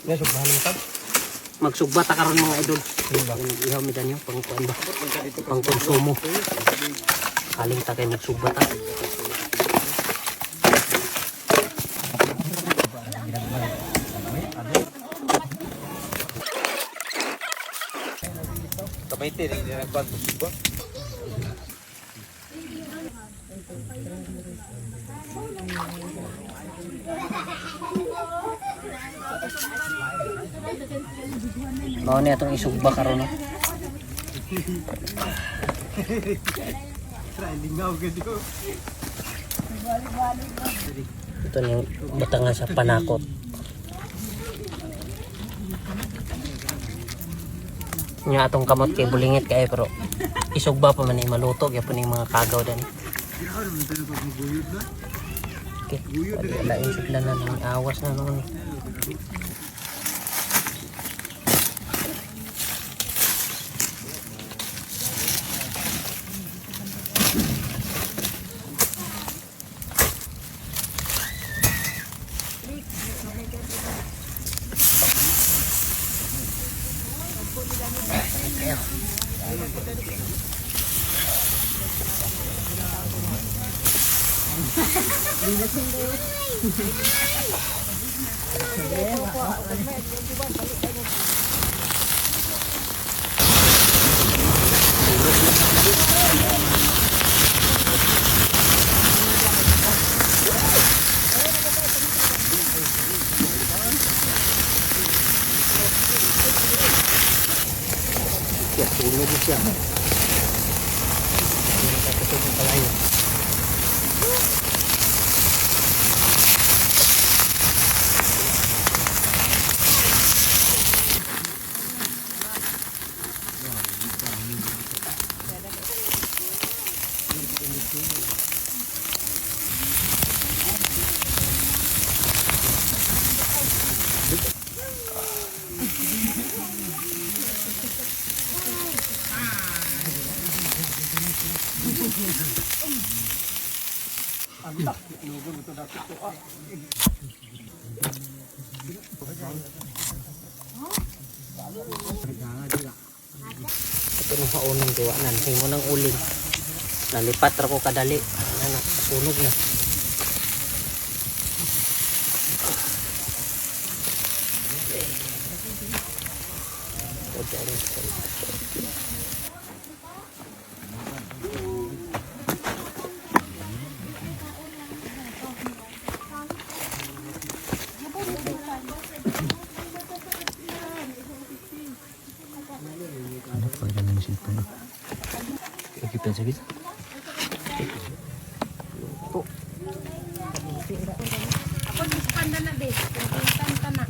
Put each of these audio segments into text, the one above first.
Ya subhan mo tab. Magsugba ta karon mga idol. Ihaw mi danyo pang kuan ba? Pang konsumo. Kaling ta kay magsugba ta. Kapaite rin nagkuhan mo subwa. Mao ni atong isugba karon no. Lingaw gito. Ito ni batangan sa panakot. Nya atong kamot kay bulingit kay pero isugba pa man ni maluto gyapon ning mga kagaw dani. Okay, lain sila na ng awas na naman. Ya, tulog siya. Tapos yung kalayo. Ito nung haunong gawanan. Himo ng uling. Nalipat ra ko kadali. Ano, sunog na. Kita sakit. Ako dispan na be. Pintan ka na.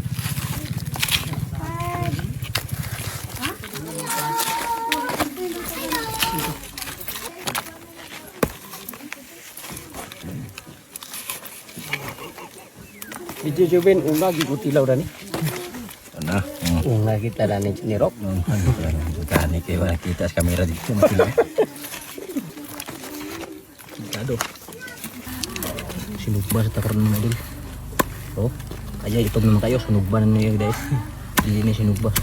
Video Jubin, unga gigutilaw dani. Ano? Unga kita dani nirok. Kani kayo kita sa kamera dito. Kado. Sinugba sa takaran mga idol. Oh, kaya ito naman kayo, sunugba na niyo guys. Hindi ni sinugba.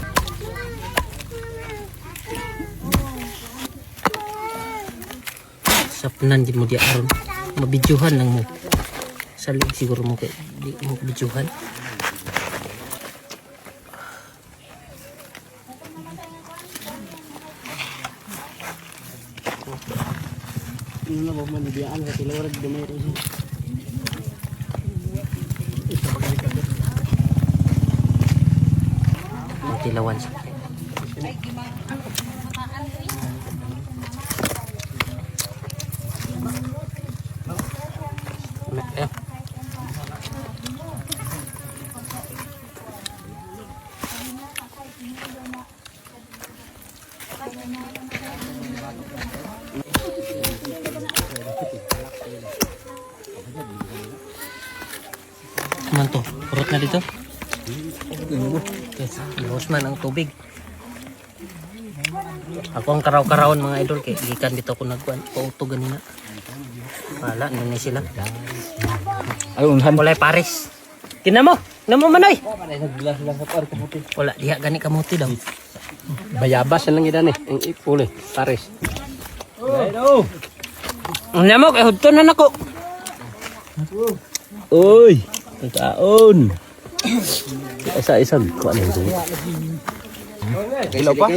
Sapnan di mo di aron. Mabidyohan lang mo. Salig siguro mo kay di mo bidyohan. Ini nga ba manibiyaan sa tilawag dumay rin siya. Tilawan siya. Man to, purot na dito. Yes, luwas man ang tubig. Ako ang karaw-karawon mga idol kay gikan dito ko nagkuan pauto ganina. Wala na ni sila. Ay unhan Kulay Paris. Kinamo manoy. Wala diha gani kamuti daw. Bayabas lang gid ani, ang ipul pares. Kinamo kay hudton na nako. Uy, ang taon. Isa-isa ko ano ito. Ilaw pa?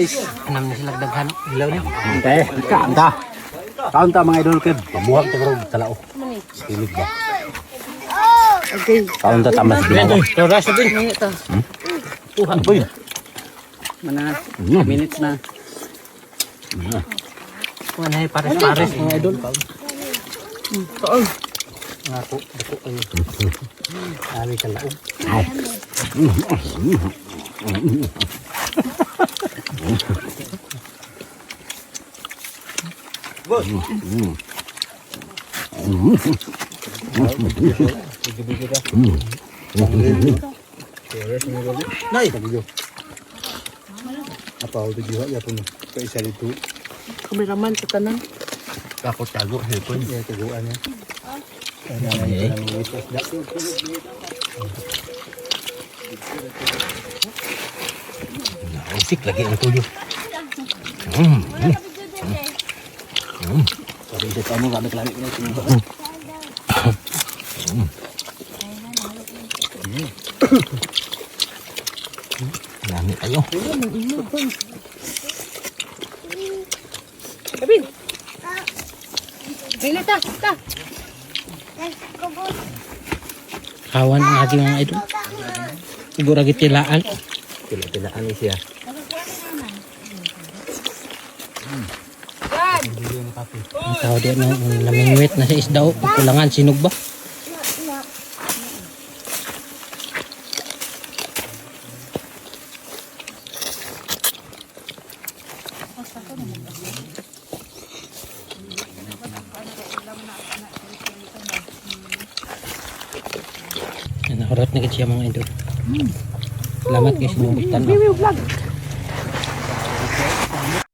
Anam ni sila daghan ilaw niya. Kanta. Kanta mga idol kid, pamuhag to bro talao. Pilig ba? Okay. Kanta tamas ginawa. Tora sa din. Ito. Tuhan boy. Mana Minutes na. manay pares mga idol. Ako, dako ay. Ari ka laog. Nay. Apa udah jiwa ya pun. Kayak isa dito. Kameraman sa tanan. Ako tago hepon ya taguan ya. Isik lagi ang tuyo. Sabi sa kamu kami kelari ini. Lami kayo. Kabin. Dili ta. Kawan ang aking mga idol. Siguro gitilaan. Tila-tilaan ni siya. Ang tao di na namingwit na sa isda o. Kulangan sinog ba? Nahurat na siya mga idol. Salamat kayo sa mga